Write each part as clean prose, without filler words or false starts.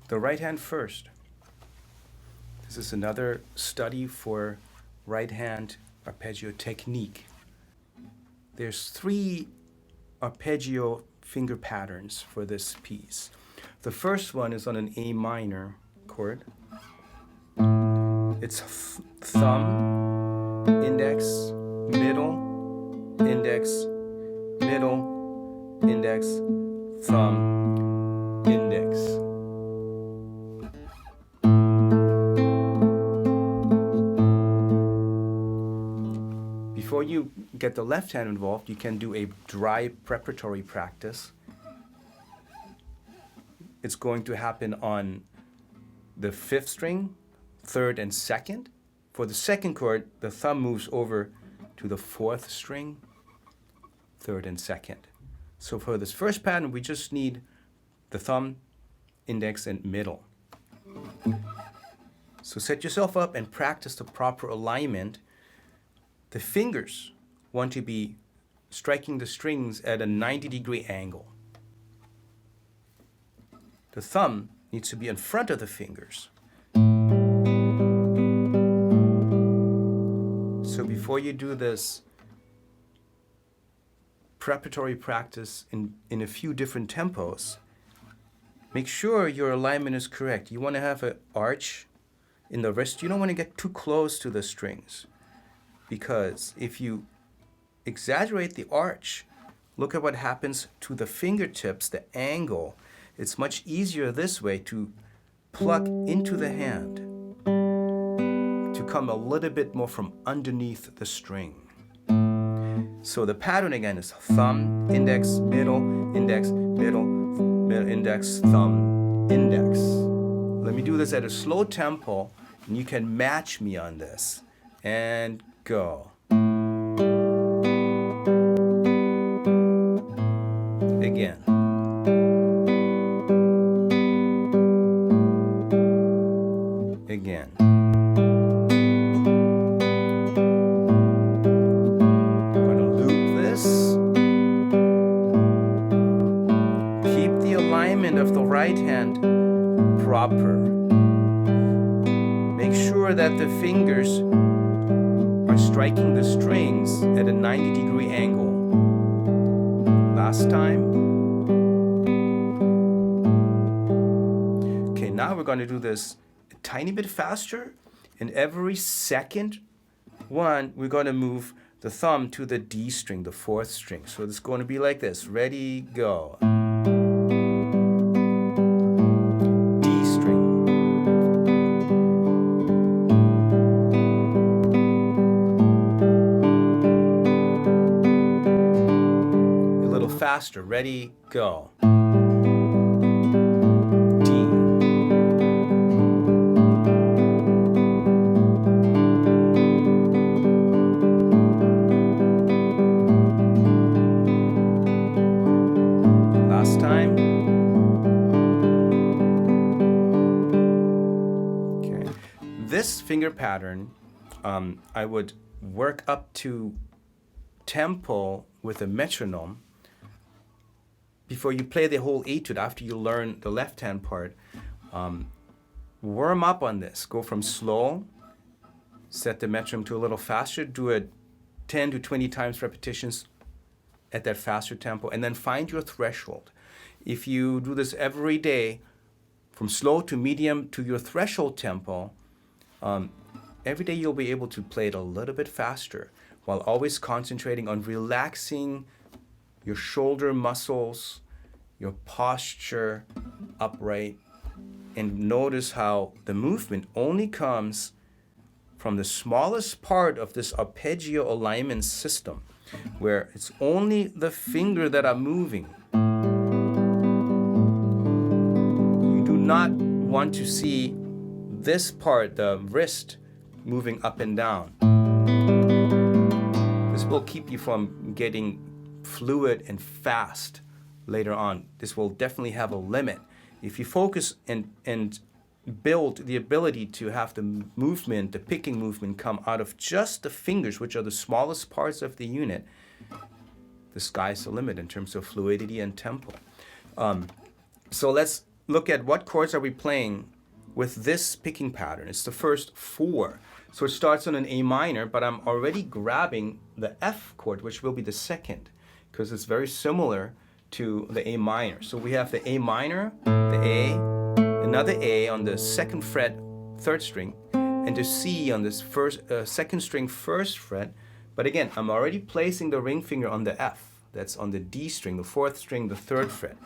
the right hand first. This is another study for right hand arpeggio technique. There's 3 arpeggio finger patterns for this piece. The first one is on an A minor chord. It's thumb, index, middle, index, middle, index, thumb, index. Before you get the left hand involved, you can do a dry preparatory practice. It's going to happen on the 5th string, 3rd and 2nd. For the 2nd chord, the thumb moves over to the 4th string, 3rd and 2nd. So for this first pattern, we just need the thumb, index, and middle. So set yourself up and practice the proper alignment. The fingers want to be striking the strings at a 90-degree angle. The thumb needs to be in front of the fingers. So before you do this preparatory practice in a few different tempos, make sure your alignment is correct. You want to have an arch in the wrist. You don't want to get too close to the strings, because if you exaggerate the arch, look at what happens to the fingertips, the angle. It's much easier this way to pluck into the hand, to come a little bit more from underneath the string. So the pattern again is thumb, index, middle, index, middle, middle, index, thumb, index. Let me do this at a slow tempo, and you can match me on this. And go. Again. Again. I'm going to loop this. Keep the alignment of the right hand proper. Make sure that the fingers are striking the strings at a 90-degree angle. Last time. Okay, now we're going to do this a tiny bit faster. And every second one, we're going to move the thumb to the D string, the 4th string. So it's going to be like this. Ready, go. D string. Faster. Ready, go. D. Last time. Okay. This finger pattern, I would work up to tempo with a metronome. Before you play the whole etude, after you learn the left-hand part, warm up on this. Go from slow, set the metronome to a little faster, do it 10 to 20 times repetitions at that faster tempo, and then find your threshold. If you do this every day, from slow to medium to your threshold tempo, every day you'll be able to play it a little bit faster, while always concentrating on relaxing your shoulder muscles, your posture upright, and notice how the movement only comes from the smallest part of this arpeggio alignment system, where it's only the finger that are moving. You do not want to see this part, the wrist, moving up and down. This will keep you from getting fluid and fast later on. This will definitely have a limit. If you focus and build the ability to have the movement, the picking movement, come out of just the fingers, which are the smallest parts of the unit, the sky's the limit in terms of fluidity and tempo. So let's look at what chords are we playing with this picking pattern. It's the first 4. So it starts on an A minor, but I'm already grabbing the F chord, which will be the second, because it's very similar to the A minor. So we have the A minor, the A, another A on the 2nd fret, 3rd string, and the C on this 2nd string, 1st fret. But again, I'm already placing the ring finger on the F. That's on the D string, the 4th string, the 3rd fret.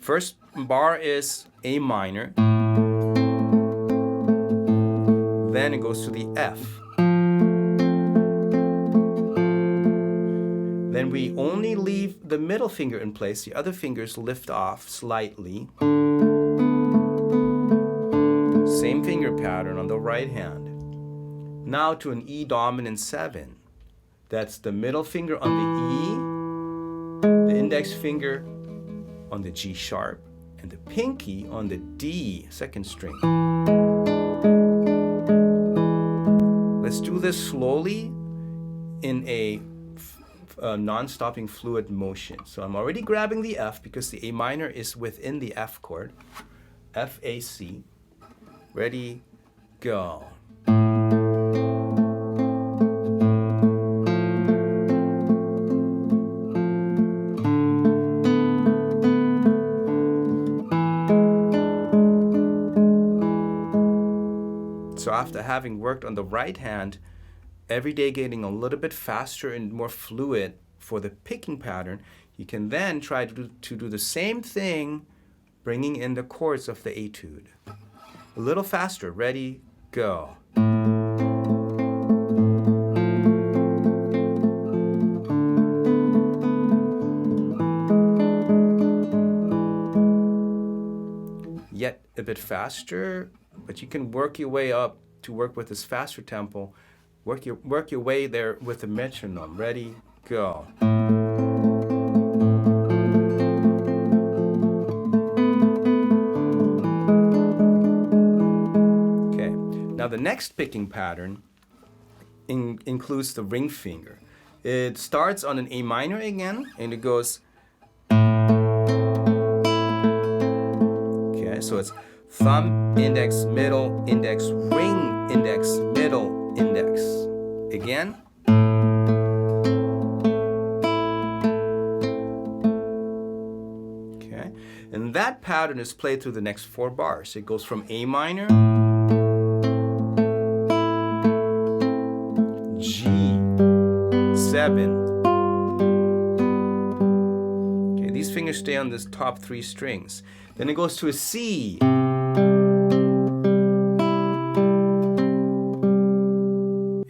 First bar is A minor. Then it goes to the F. Then we only leave the middle finger in place. The other fingers lift off slightly. Same finger pattern on the right hand. Now to an E dominant 7. That's the middle finger on the E, the index finger on the G sharp, and the pinky on the D, 2nd string. Let's do this slowly in a non-stopping fluid motion. So I'm already grabbing the F because the A minor is within the F chord. F, A, C. Ready, go. So after having worked on the right hand, every day getting a little bit faster and more fluid for the picking pattern, you can then try to do the same thing, bringing in the chords of the etude. A little faster. Ready, go. Yet a bit faster, but you can work your way up to work with this faster tempo. Work your way there with the metronome. Ready, go. Okay, now the next picking pattern includes the ring finger. It starts on an A minor again, and it goes. Okay, so it's thumb, index, middle, index, ring, index, middle, index. Again. Okay, and that pattern is played through the next 4 bars. It goes from A minor, G, 7. Okay, these fingers stay on this top 3 strings. Then it goes to a C.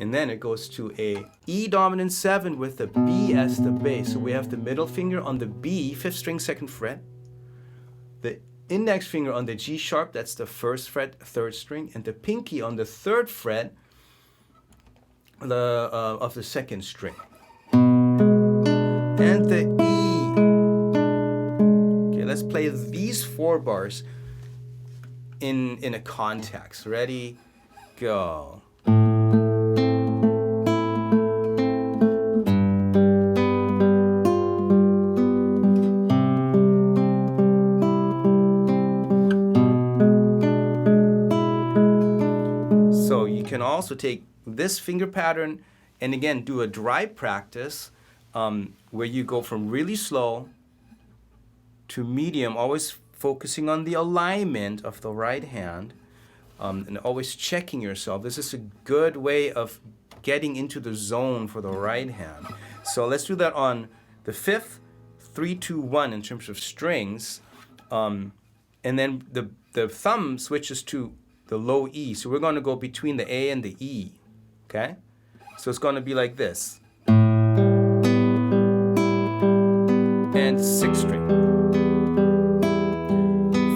And then it goes to a E dominant 7 with the B as the bass. So we have the middle finger on the B, 5th string, 2nd fret. The index finger on the G sharp, that's the 1st fret, 3rd string. And the pinky on the 3rd fret of the 2nd string. And the E. Okay, let's play these 4 bars in a context. Ready, go. So you can also take this finger pattern and again do a dry practice where you go from really slow to medium, always focusing on the alignment of the right hand and always checking yourself. This is a good way of getting into the zone for the right hand. So let's do that on the 5th, 3, 2, 1 in terms of strings. And then the thumb switches to the low E. So we're going to go between the A and the E. Okay? So it's going to be like this. And 6th string.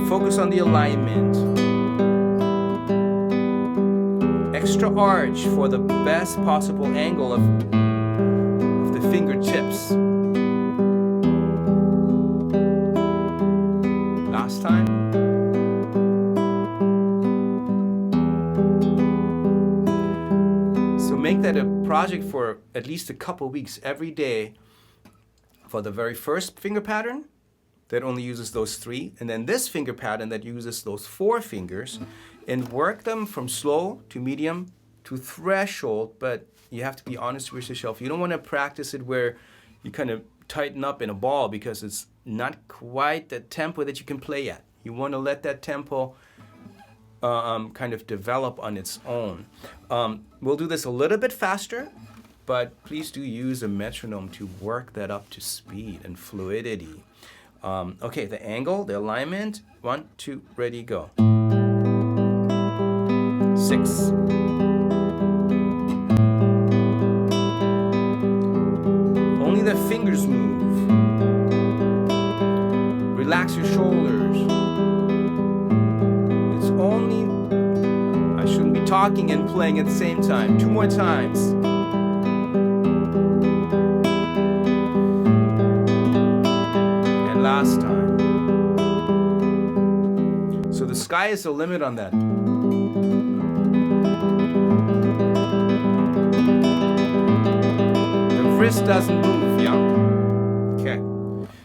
Focus on the alignment. Extra arch for the best possible angle of the fingertips. Last time. So make that a project for at least a couple weeks every day for the very first finger pattern, that only uses those 3, and then this finger pattern that uses those 4 fingers, and work them from slow to medium to threshold, but you have to be honest with yourself. You don't want to practice it where you kind of tighten up in a ball because it's not quite the tempo that you can play at. You want to let that tempo kind of develop on its own. We'll do this a little bit faster, but please do use a metronome to work that up to speed and fluidity. Okay, the angle, the alignment, 1, 2, ready, go. 6. Only the fingers move. Relax your shoulders. It's only, I shouldn't be talking and playing at the same time. 2 more times. And last time. So the sky is the limit on that. The wrist doesn't move, yeah? Okay.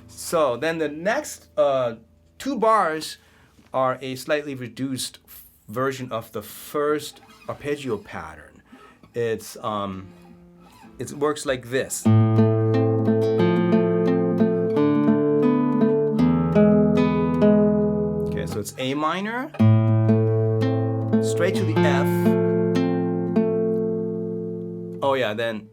So then the next 2 bars are a slightly reduced version of the first arpeggio pattern. It works like this. Okay, so it's A minor, straight to the F. Oh yeah, then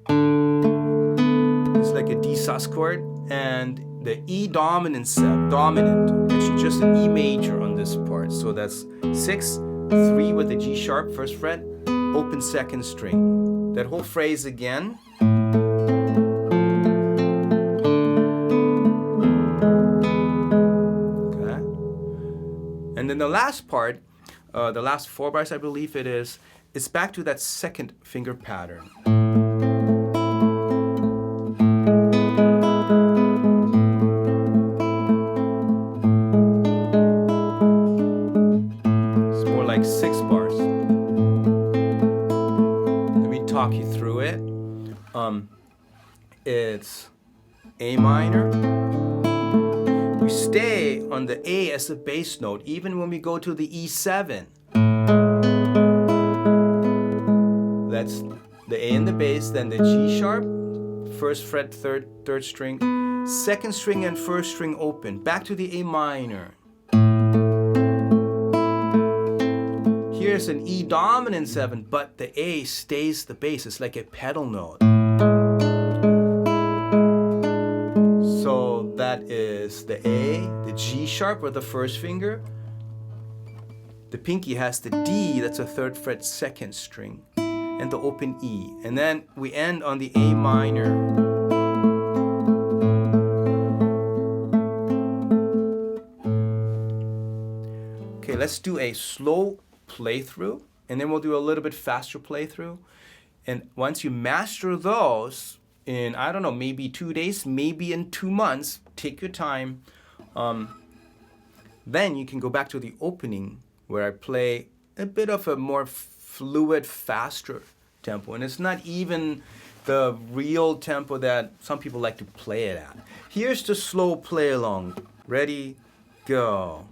it's like a D sus chord, and the E dominant, actually just an E major on this part. So that's 6, 3 with the G sharp, first fret, open second string. That whole phrase again. Okay. And then the last part, the last 4 bars I believe it is, it's back to that second finger pattern. Like 6 bars. Let me talk you through it. It's A minor. We stay on the A as a bass note even when we go to the E7. That's the A in the bass, then the G sharp, first fret, third string, second string and first string open, back to the A minor. Here's an E dominant 7, but the A stays the bass. It's like a pedal note. So that is the A, the G sharp with the first finger. The pinky has the D, that's a 3rd fret, 2nd string, and the open E. And then we end on the A minor. Okay, let's do a slow playthrough, and then we'll do a little bit faster playthrough. And once you master those in, I don't know, maybe 2 days, maybe in 2 months, take your time, then you can go back to the opening where I play a bit of a more fluid, faster tempo. And it's not even the real tempo that some people like to play it at. Here's the slow play along. Ready, go.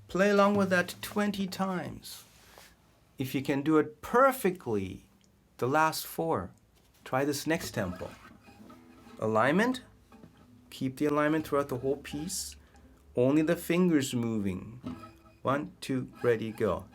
Play along with that 20 times. If you can do it perfectly, the last 4, try this next tempo. Alignment, keep the alignment throughout the whole piece. Only the fingers moving. 1, 2, ready, go.